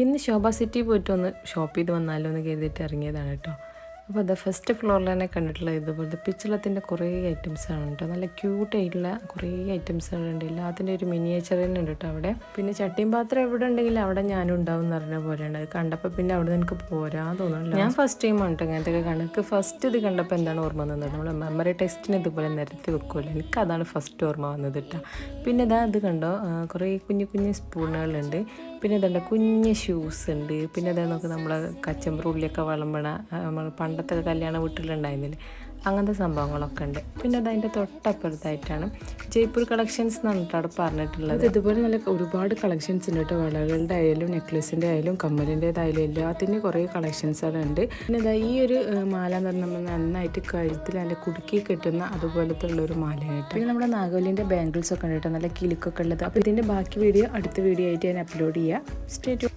ഇന്ന് ശോഭ സിറ്റി പോയിട്ട് ഒന്ന് ഷോപ്പ് ചെയ്ത് വന്നാലോ എന്ന് കരുതിയിട്ട് ഇറങ്ങിയതാണ് കേട്ടോ. അപ്പോൾ അത് ഫസ്റ്റ് ഫ്ലോറിൽ തന്നെ കണ്ടിട്ടുള്ള ഇതുപോലത്തെ പിച്ചളത്തിൻ്റെ കുറേ ഐറ്റംസാണ് കേട്ടോ. നല്ല ക്യൂട്ടായിട്ടുള്ള കുറേ ഐറ്റംസുകളുണ്ട്. എല്ലാത്തിൻ്റെ ഒരു മിനിയേച്ചർ തന്നെ ഉണ്ട് കേട്ടോ അവിടെ. പിന്നെ ചട്ടിയും പാത്രം എവിടെ ഉണ്ടെങ്കിലും അവിടെ ഞാനും ഉണ്ടാവും എന്ന് പറഞ്ഞ പോലെയാണ്. അത് കണ്ടപ്പോൾ പിന്നെ അവിടെ നിന്ന് എനിക്ക് പോരാൻ തോന്നുന്നില്ല. ഞാൻ ഫസ്റ്റ് ടൈമാണ് കേട്ടോ അങ്ങനത്തെ കണക്ക്. ഫസ്റ്റ് ഇത് കണ്ടപ്പോൾ എന്താണ് ഓർമ്മ വന്നത്, നമ്മൾ മെമ്മറി ടെസ്റ്റിന് ഇതുപോലെ നിരത്തി വെക്കുമല്ലോ, എനിക്കതാണ് ഫസ്റ്റ് ഓർമ്മ വന്നത് കേട്ടോ. പിന്നെ ഇത് കണ്ടോ, കുറേ കുഞ്ഞു കുഞ്ഞു സ്പൂണുകളുണ്ട്. പിന്നെ ഇതുണ്ട് കുഞ്ഞ് ഷൂസ് ഉണ്ട്. പിന്നെ ഇതാ നോക്ക്, നമ്മളെ കച്ചമ്പർ ഉള്ളിയൊക്കെ വിളമ്പണ നമ്മൾ പണ്ടത്തെ കല്യാണ വീട്ടിലുണ്ടായിരുന്നില്ലേ, അങ്ങനത്തെ സംഭവങ്ങളൊക്കെ ഉണ്ട്. പിന്നെ അതിൻ്റെ തൊട്ടപ്പുറത്തായിട്ടാണ് ജയ്പൂർ കളക്ഷൻസ് എന്നാണ് കേട്ടോ അവിടെ പറഞ്ഞിട്ടുള്ളത്. ഇതുപോലെ നല്ല ഒരുപാട് കളക്ഷൻസ് ഉണ്ട് കേട്ടോ. വളകളുടെ ആയാലും നെക്ലേസിൻ്റെ ആയാലും കമ്മലിൻ്റേതായാലും എല്ലാത്തിൻ്റെയും കുറേ കളക്ഷൻസുകളുണ്ട്. പിന്നെ ഇതാ ഈ ഒരു മാല എന്ന് പറഞ്ഞാൽ നമ്മൾ നന്നായിട്ട് കഴുത്തിൽ നല്ല കുടുക്കി കെട്ടുന്ന അതുപോലത്തെ ഉള്ളൊരു മാലയാണ് കേട്ടോ. പിന്നെ നമ്മുടെ നാഗവല്ലിൻ്റെ ബാംഗിൾസ് ഒക്കെ ഉണ്ട് കേട്ടോ, നല്ല കിലുക്കൊക്കെ ഉള്ളത്. അപ്പോൾ ഇതിൻ്റെ ബാക്കി വീഡിയോ അടുത്ത വീഡിയോ ആയിട്ട് ഞാൻ അപ്ലോഡ് ചെയ്യാം. Stay tune.